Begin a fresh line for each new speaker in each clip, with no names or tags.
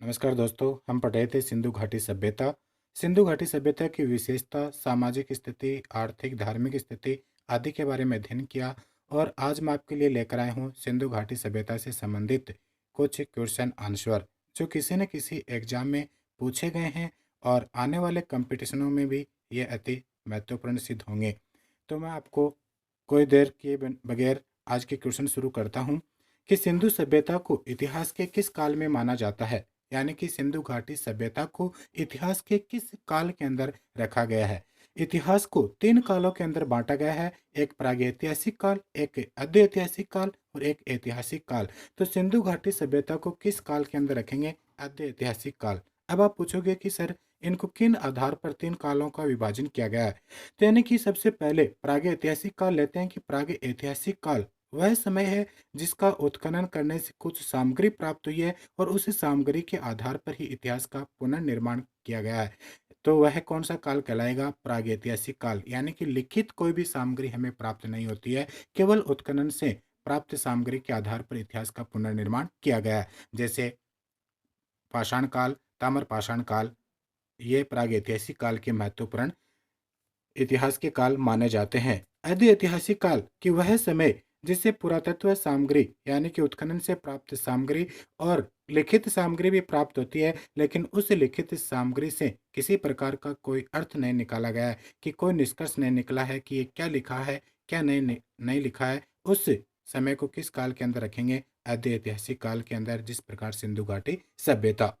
नमस्कार दोस्तों, हम पढ़ रहे थे सिंधु घाटी सभ्यता। सिंधु घाटी सभ्यता की विशेषता, सामाजिक स्थिति, आर्थिक धार्मिक स्थिति आदि के बारे में अध्ययन किया। और आज मैं आपके लिए लेकर आया हूँ सिंधु घाटी सभ्यता से संबंधित कुछ क्वेश्चन आंसर जो किसी न किसी एग्जाम में पूछे गए हैं और आने वाले कंपटीशनों में भी ये अति महत्वपूर्ण सिद्ध होंगे। तो मैं आपको कोई देर किए बगैर आज के क्वेश्चन शुरू करता हूँ कि सिंधु सभ्यता को इतिहास के किस काल में माना जाता है। यानी कि सिंधु घाटी सभ्यता को इतिहास के किस काल के अंदर रखा गया है। इतिहास को तीन कालों के अंदर बांटा गया है, एक प्रागैतिहासिक काल, एक आद्य ऐतिहासिक काल और एक ऐतिहासिक काल। तो सिंधु घाटी सभ्यता को किस काल के अंदर रखेंगे? आद्य ऐतिहासिक काल। अब आप पूछोगे कि सर इनको किन आधार पर तीन कालों का विभाजन किया गया है। तो यानी कि सबसे पहले प्रागैतिहासिक काल लेते हैं कि प्रागैतिहासिक काल वह समय है जिसका उत्खनन करने से कुछ सामग्री प्राप्त हुई है और उस सामग्री के आधार पर ही इतिहास का पुनर्निर्माण किया गया है। तो वह कौन सा काल कहलाएगा? प्रागैतिहासिक काल। यानी कि लिखित कोई भी सामग्री हमें प्राप्त नहीं होती है, केवल उत्खनन से प्राप्त सामग्री के आधार पर इतिहास का पुनर्निर्माण किया गया है। जैसे पाषाण काल, ताम्र पाषाण काल, ये प्रागैतिहासिक काल के महत्वपूर्ण इतिहास के काल माने जाते हैं। आदि ऐतिहासिक काल कि वह समय जिससे पुरातत्व सामग्री यानी कि उत्खनन से प्राप्त सामग्री और लिखित सामग्री भी प्राप्त होती है, लेकिन उस लिखित सामग्री से किसी प्रकार का कोई अर्थ नहीं निकाला गया है, कि कोई निष्कर्ष नहीं निकला है कि ये क्या लिखा है, क्या नहीं लिखा है। उस समय को किस काल के अंदर रखेंगे? आदि ऐतिहासिक काल के अंदर, जिस प्रकार सिंधु घाटी सभ्यता।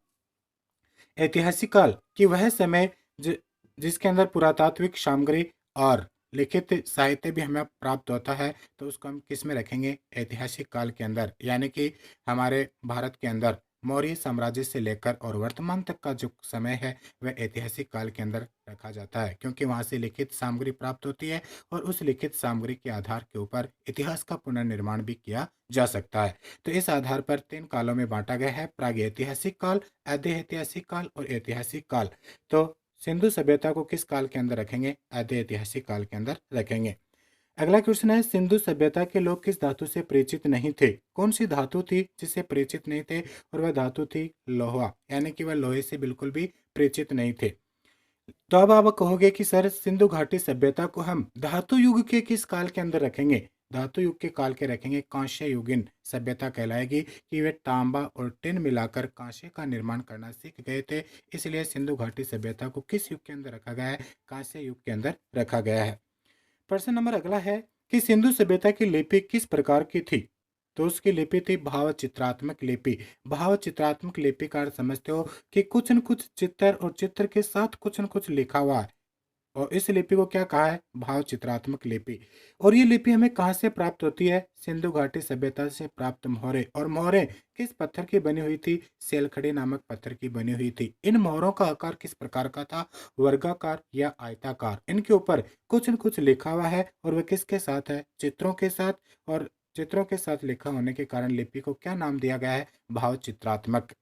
ऐतिहासिक काल कि वह समय जि, जिसके अंदर पुरातात्विक सामग्री और लिखित साहित्य भी हमें प्राप्त होता है, तो उसको हम किस में रखेंगे? ऐतिहासिक काल के अंदर। यानी कि हमारे भारत के अंदर मौर्य साम्राज्य से लेकर और वर्तमान तक का जो समय है वह ऐतिहासिक काल के अंदर रखा जाता है, क्योंकि वहां से लिखित सामग्री प्राप्त होती है और उस लिखित सामग्री के आधार के ऊपर इतिहास का पुनर्निर्माण भी किया जा सकता है। तो इस आधार पर तीन कालों में बांटा गया है, प्रागैतिहासिक काल, आद्य ऐतिहासिक काल और ऐतिहासिक काल। तो सिंधु सभ्यता को किस काल के अंदर रखेंगे? आद्य ऐतिहासिक काल के अंदर रखेंगे। अगला क्वेश्चन है, सिंधु सभ्यता के लोग किस धातु से परिचित नहीं थे? कौन सी धातु थी जिससे परिचित नहीं थे? और वह धातु थी लोहा। यानी कि वह लोहे से बिल्कुल भी परिचित नहीं थे। तो अब आप कहोगे कि सर सिंधु घाटी सभ्यता को हम धातु युग के किस काल के अंदर रखेंगे? धातु युग के काल के रखेंगे। कांस्य युगीन सभ्यता कहलाएगी, कि वे तांबा और टिन मिलाकर कांस्य का निर्माण करना सीख गए थे। इसलिए सिंधु घाटी सभ्यता को किस युग के अंदर रखा गया है? कांस्य युग के अंदर रखा गया है। प्रश्न नंबर अगला है कि सिंधु सभ्यता की लिपि किस प्रकार की थी? तो उसकी लिपि थी भाव चित्रात्मक लिपि। भाव चित्रात्मक लिपि का अर्थ समझते हो कि कुछ न कुछ चित्र और चित्र के साथ कुछ न कुछ लिखा हुआ है, और इस लिपि को क्या कहा है? भाव चित्रात्मक लिपि। और ये लिपि हमें कहाँ से प्राप्त होती है? सिंधु घाटी सभ्यता से प्राप्त मोहरे। और मोहरे किस पत्थर की बनी हुई थी? सेलखड़ी नामक पत्थर की बनी हुई थी। इन मोहरों का आकार किस प्रकार का था? वर्गाकार या आयताकार। इनके ऊपर कुछ न कुछ लिखा हुआ है, और वह किसके साथ है? चित्रों के साथ। और चित्रों के साथ लिखा होने के कारण लिपि को क्या नाम दिया गया है? भाव चित्रात्मक।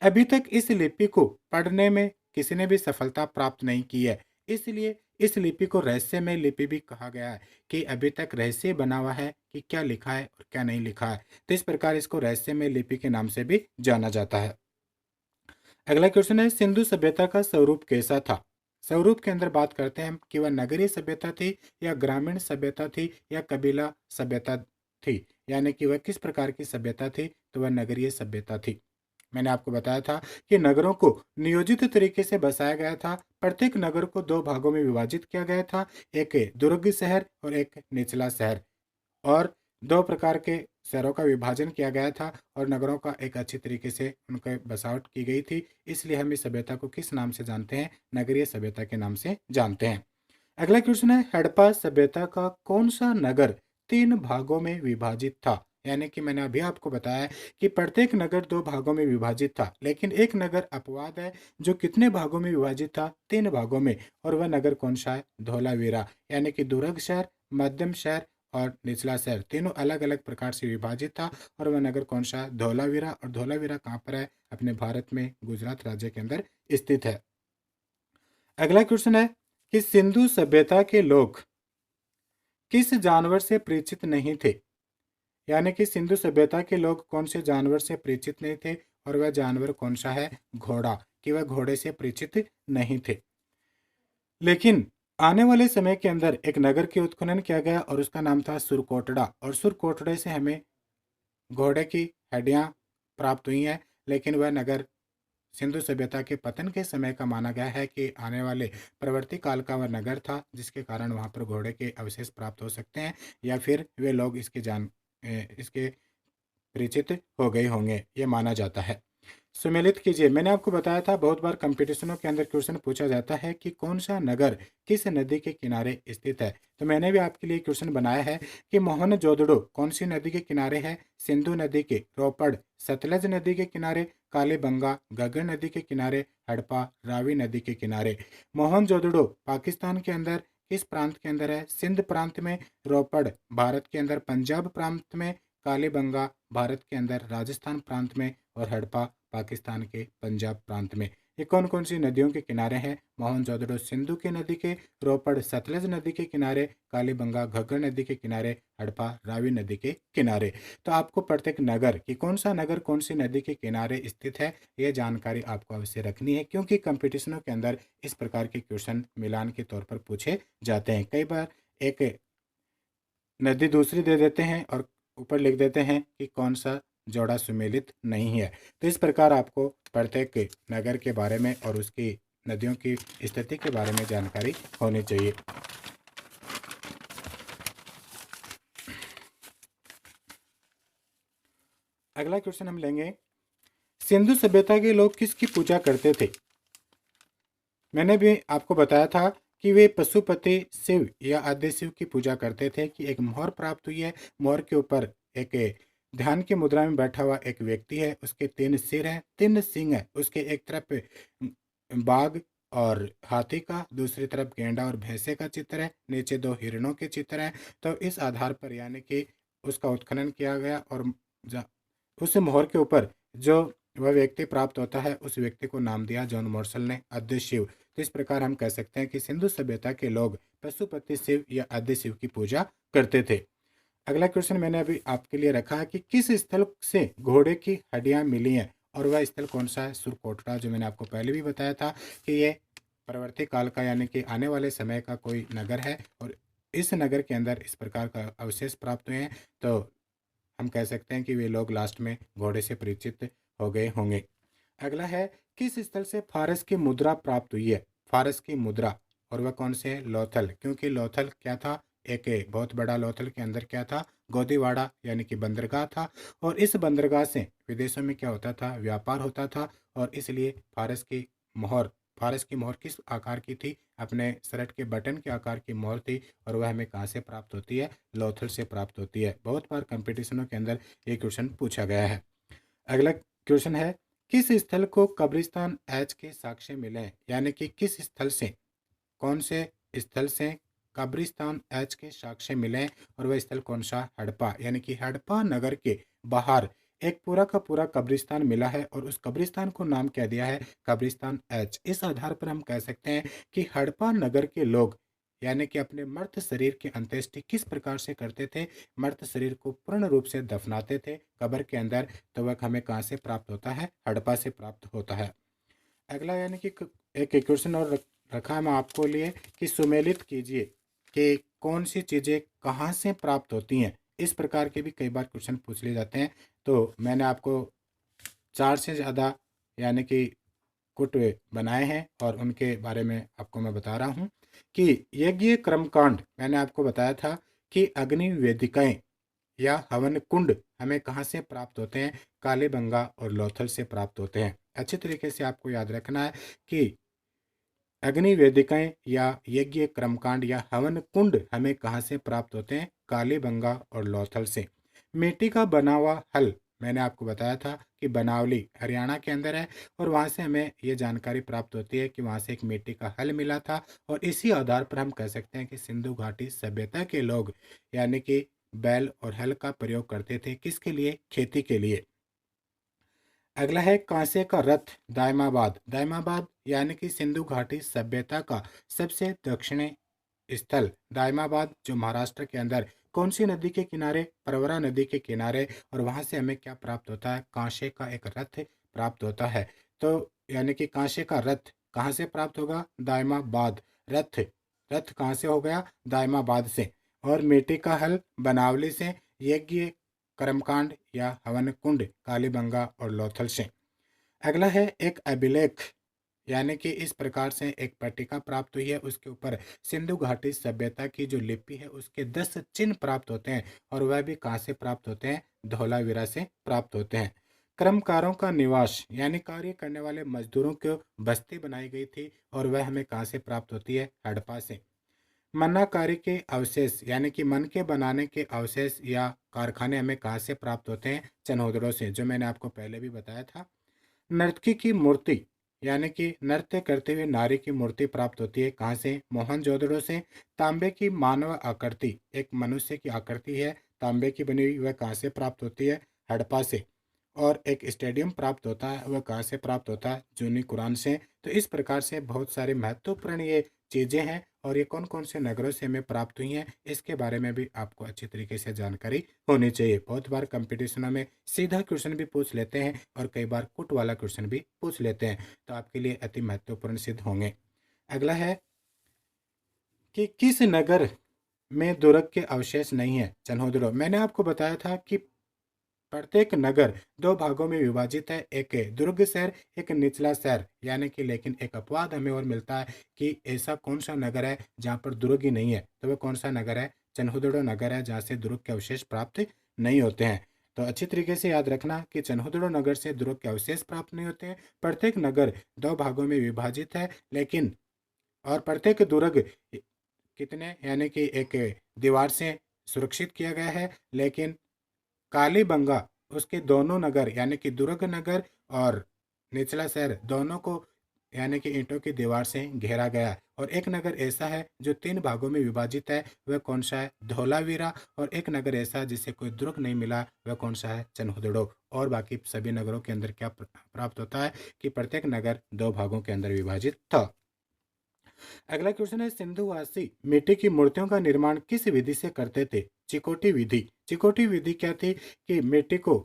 अभी तक इस लिपि को पढ़ने में किसी ने भी सफलता प्राप्त नहीं की है, इसलिए इस लिपि को रहस्यमय लिपि भी कहा गया है, कि अभी तक रहस्य बना हुआ है कि क्या लिखा है और क्या नहीं लिखा है। तो इस प्रकार इसको रहस्यमय लिपि के नाम से भी जाना जाता है। अगला क्वेश्चन है, सिंधु सभ्यता का स्वरूप कैसा था? स्वरूप के अंदर बात करते हैं हम कि वह नगरीय सभ्यता थी या ग्रामीण सभ्यता थी या कबीला सभ्यता थी। यानी कि वह किस प्रकार की सभ्यता थी? तो वह नगरीय सभ्यता थी। मैंने आपको बताया था कि नगरों को नियोजित तरीके से बसाया गया था। प्रत्येक नगर को दो भागों में विभाजित किया गया था, एक दुर्ग शहर और एक निचला शहर। और दो प्रकार के शहरों का विभाजन किया गया था, और नगरों का एक अच्छी तरीके से उनका बसावट की गई थी। इसलिए हम इस सभ्यता को किस नाम से जानते हैं? नगरीय सभ्यता के नाम से जानते हैं। अगला क्वेश्चन है, हड़प्पा सभ्यता का कौन सा नगर तीन भागों में विभाजित था? यानी कि मैंने अभी आपको बताया कि प्रत्येक नगर दो भागों में विभाजित था, लेकिन एक नगर अपवाद है जो कितने भागों में विभाजित था? तीन भागों में। और वह नगर कौन सा है? धौलावीरा। यानी कि दुर्ग शहर, मध्यम शहर और निचला शहर तीनों अलग अलग प्रकार से विभाजित था। और वह नगर कौन सा है? धौलावीरा। और धौलावीरा कहाँ पर है? अपने भारत में गुजरात राज्य के अंदर स्थित है। अगला क्वेश्चन है कि सिंधु सभ्यता के लोग किस जानवर से परिचित नहीं थे? यानी कि सिंधु सभ्यता के लोग कौन से जानवर से परिचित नहीं थे? और वह जानवर कौन सा है? घोड़ा, कि वह घोड़े से परिचित नहीं थे। लेकिन आने वाले समय के अंदर एक नगर की उत्खनन किया गया और उसका नाम था सुरकोटड़ा, और सुरकोटड़े से हमें घोड़े की हड्डियां प्राप्त हुई हैं। लेकिन वह नगर सिंधु सभ्यता के पतन के समय का माना गया है कि आने वाले प्रवर्ती काल का वह नगर था, जिसके कारण वहां पर घोड़े के अवशेष प्राप्त हो सकते हैं, या फिर वे लोग इसके परिचित हो गए होंगे, ये माना जाता है। सुमेलित कीजिए। मैंने आपको बताया था बहुत बार कंपटीशनों के अंदर क्वेश्चन पूछा जाता है कि कौन सा नगर किस नदी के किनारे स्थित है। तो मैंने भी आपके लिए क्वेश्चन बनाया है कि मोहनजोदड़ो कौन सी नदी के किनारे है? सिंधु नदी के। रोपड़ सतलज नदी के किनारे। कालीबंगा घग्गर नदी के किनारे। हड़प्पा रावी नदी के किनारे। मोहनजोदड़ो पाकिस्तान के अंदर किस प्रांत के अंदर है? सिंध प्रांत में। रोपड़ भारत के अंदर पंजाब प्रांत में। कालीबंगा भारत के अंदर राजस्थान प्रांत में। और हड़प्पा पाकिस्तान के पंजाब प्रांत में। ये कौन कौन सी नदियों के किनारे हैं? मोहनजोदड़ो सिंधु के नदी के। रोपड़ सतलज नदी के किनारे। कालीबंगा घग्गर नदी के किनारे। हड़प्पा रावी नदी के किनारे। तो आपको प्रत्येक नगर कि कौन सा नगर कौन सी नदी के किनारे स्थित है, यह जानकारी आपको अवश्य रखनी है, क्योंकि कंपटीशनों के अंदर इस प्रकार के क्वेश्चन मिलान के तौर पर पूछे जाते हैं। कई बार एक नदी दूसरी दे देते हैं और ऊपर लिख देते हैं कि कौन सा जोड़ा सुमेलित नहीं है। तो इस प्रकार आपको प्रत्येक नगर के बारे में और उसकी नदियों की स्थिति के बारे में जानकारी होनी चाहिए। अगला क्वेश्चन हम लेंगे, सिंधु सभ्यता के लोग किसकी पूजा करते थे? मैंने भी आपको बताया था कि वे पशुपति शिव या आद्य शिव की पूजा करते थे। कि एक मोहर प्राप्त हुई है, मोहर के ऊपर एक ध्यान की मुद्रा में बैठा हुआ एक व्यक्ति है, उसके 3 सिर हैं, 3 सींग है, उसके एक तरफ बाघ और हाथी का, दूसरी तरफ गेंडा और भैंसे का चित्र है, नीचे 2 हिरणों के चित्र हैं। तो इस आधार पर यानी कि उसका उत्खनन किया गया और उस मोहर के ऊपर जो वह व्यक्ति प्राप्त होता है, उस व्यक्ति को नाम दिया जॉन मॉर्सल ने आद्य शिव। तो इस प्रकार हम कह सकते हैं कि सिंधु सभ्यता के लोग पशुपति शिव या आद्य शिव की पूजा करते थे। अगला क्वेश्चन मैंने अभी आपके लिए रखा है कि किस स्थल से घोड़े की हड्डियां मिली हैं, और वह स्थल कौन सा है? सुरकोटड़ा, जो मैंने आपको पहले भी बताया था कि ये प्रवर्ती काल का यानी कि आने वाले समय का कोई नगर है, और इस नगर के अंदर इस प्रकार का अवशेष प्राप्त हुए हैं। तो हम कह सकते हैं कि वे लोग लास्ट में घोड़े से परिचित हो गए होंगे। अगला है, किस स्थल से फारस की मुद्रा प्राप्त हुई है? फारस की मुद्रा, और वह कौन से है? लोथल। क्योंकि लोथल क्या था? एक बहुत बड़ा लोथल के अंदर क्या था? गोदीवाड़ा यानी कि बंदरगाह था, और इस बंदरगाह से विदेशों में क्या होता था? व्यापार होता था। और इसलिए फारस की मोहर किस आकार की थी? अपने शर्ट के बटन के आकार की मोहर थी, और वह हमें कहाँ से प्राप्त होती है? लोथल से प्राप्त होती है। बहुत बार कंपटीशनों के अंदर ये क्वेश्चन पूछा गया है। अगला क्वेश्चन है, किस स्थल को कब्रिस्तान एच के साक्ष्य मिले हैं? यानी कि किस स्थल से, कौन से स्थल से कब्रिस्तान एच के साक्ष्य मिले हैं, और वह स्थल कौन सा? हड़प्पा, यानी कि हड़प्पा नगर के बाहर एक पूरा का पूरा कब्रिस्तान मिला है, और उस कब्रिस्तान को नाम क्या दिया है? कब्रिस्तान एच। इस आधार पर हम कह सकते हैं कि हड़प्पा नगर के लोग यानी कि अपने मर्त शरीर की अंत्येष्टि किस प्रकार से करते थे? मर्त शरीर को पूर्ण रूप से दफनाते थे कब्र के अंदर। तो वह हमें कहाँ से प्राप्त होता है? हड़प्पा से प्राप्त होता है। अगला यानी कि एक क्वेश्चन और रखा है मैं आपको लिए कि सुमेलित कीजिए कि कौन सी चीज़ें कहाँ से प्राप्त होती हैं। इस प्रकार के भी कई बार क्वेश्चन पूछ लिए जाते हैं। तो मैंने आपको 4 से ज़्यादा यानी कि कुट बनाए हैं, और उनके बारे में आपको मैं बता रहा हूँ कि यज्ञ कर्मकांड मैंने आपको बताया था कि अग्नि वेदिकाएं या हवन कुंड हमें कहाँ से प्राप्त होते हैं? कालीबंगा और लोथल से प्राप्त होते हैं। अच्छी तरीके से आपको याद रखना है कि अग्नि वेदिकाएं या यज्ञ कर्मकांड या हवन कुंड हमें कहाँ से प्राप्त होते हैं? कालीबंगा और लोथल से। मिट्टी का बना हुआ हल मैंने आपको बताया था कि बनावली हरियाणा के अंदर है, और वहाँ से हमें ये जानकारी प्राप्त होती है कि वहाँ से एक मिट्टी का हल मिला था, और इसी आधार पर हम कह सकते हैं कि सिंधु घाटी सभ्यता के लोग यानी कि बैल और हल का प्रयोग करते थे। किसके लिए? खेती के लिए। अगला है कांसे का रथ दायमाबाद। दायमाबाद यानी कि सिंधु घाटी सभ्यता का सबसे दक्षिणी स्थल दायमाबाद, जो महाराष्ट्र के अंदर कौन सी नदी के किनारे? प्रवरा नदी के किनारे। और वहां से हमें क्या प्राप्त होता है? कांसे का एक रथ प्राप्त होता है। तो यानी कि कांसे का रथ कहाँ से प्राप्त होगा? दायमाबाद। रथ रथ कहाँ से हो गया? दायमाबाद से। और मिट्टी का हल बनावली से। यज्ञ कर्मकांड या हवन कुंड कालीबंगा और लोथल से। अगला है एक अभिलेख, यानी कि इस प्रकार से एक पट्टिका प्राप्त हुई है, उसके ऊपर सिंधु घाटी सभ्यता की जो लिपि है उसके 10 चिन्ह प्राप्त होते हैं, और वह भी कहाँ से प्राप्त होते हैं? धौलावीरा से प्राप्त होते हैं। कर्मकारों का निवास, यानी कार्य करने वाले मजदूरों की बस्ती बनाई गई थी, और वह हमें कहाँ से प्राप्त होती है? हड़प्पा से। मन्नाकारी के अवशेष, यानी कि मन के बनाने के अवशेष या कारखाने हमें कहाँ से प्राप्त होते हैं? चनहोदड़ों से, जो मैंने आपको पहले भी बताया था। नर्तकी की मूर्ति, यानी कि नृत्य करते हुए नारी की मूर्ति प्राप्त होती है कहाँ से? मोहनजोदड़ो से। तांबे की मानव आकृति, एक मनुष्य की आकृति है तांबे की बनी हुई, वह कहाँ से प्राप्त होती है? हड़प्पा से। और एक स्टेडियम प्राप्त होता है, वह कहाँ से प्राप्त होता है? जूनी कुरान से। तो इस प्रकार से बहुत सारे महत्वपूर्ण ये चीज़ें हैं, और ये कौन कौन से नगरों से हमें प्राप्त हुई हैं इसके बारे में भी आपको अच्छी तरीके से जानकारी होनी चाहिए। बहुत बार कंपटीशनों में सीधा क्वेश्चन भी पूछ लेते हैं, और कई बार कुट वाला क्वेश्चन भी पूछ लेते हैं, तो आपके लिए अति महत्वपूर्ण सिद्ध होंगे। अगला है कि किस नगर में दुर्ग के अवशेष नहीं है? चन्होदरो। मैंने आपको बताया था कि प्रत्येक नगर दो भागों में विभाजित है, एक दुर्ग शहर, एक निचला शहर, यानी कि लेकिन एक अपवाद हमें और मिलता है कि ऐसा कौन सा नगर है जहाँ पर दुर्ग ही नहीं है, तो वह कौन सा नगर है? चन्होदड़ो नगर है, जहाँ से दुर्ग के अवशेष प्राप्त नहीं होते हैं। तो अच्छी तरीके से याद रखना कि चन्होदड़ो नगर से दुर्ग के अवशेष प्राप्त नहीं होते हैं। प्रत्येक नगर दो भागों में विभाजित है, लेकिन और प्रत्येक दुर्ग कितने, यानी कि एक दीवार से सुरक्षित किया गया है, लेकिन कालीबंगा उसके दोनों नगर, यानी कि दुर्ग नगर और निचला शहर दोनों को, यानी कि ईंटों की दीवार से घेरा गया। और एक नगर ऐसा है जो 3 भागों में विभाजित है, वह कौन सा है? धौलावीरा। और एक नगर ऐसा है जिसे कोई दुर्ग नहीं मिला, वह कौन सा है? चन्होदड़ो। और बाकी सभी नगरों के अंदर क्या प्राप्त होता है कि प्रत्येक नगर 2 भागों के अंदर विभाजित था। अगला क्वेश्चन है, सिंधुवासी मिट्टी की मूर्तियों का निर्माण किस विधि से करते थे? चिकोटी विधि। चिकोटी विधि क्या थी कि मिट्टी को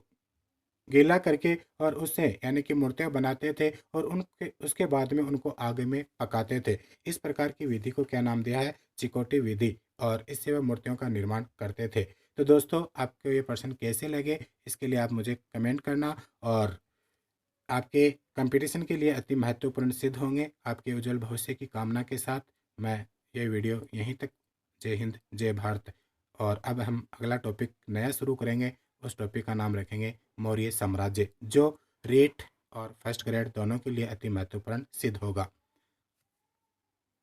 गीला करके और उससे यानी कि मूर्तियां बनाते थे, और उनके उसके बाद में उनको आग में पकाते थे। इस प्रकार की विधि को क्या नाम दिया है? चिकोटी विधि। और इससे वह मूर्तियों का निर्माण करते थे। तो दोस्तों, आपको ये प्रश्न कैसे लगे इसके लिए आप मुझे कमेंट करना, और आपके कंपटीशन के लिए अति महत्वपूर्ण सिद्ध होंगे। आपके उज्जवल भविष्य की कामना के साथ मैं ये वीडियो यहीं तक। जय हिंद, जय भारत। और अब हम अगला टॉपिक नया शुरू करेंगे। उस टॉपिक का नाम रखेंगे मौर्य साम्राज्य, जो रेट और फर्स्ट ग्रेड दोनों के लिए अति महत्वपूर्ण सिद्ध होगा।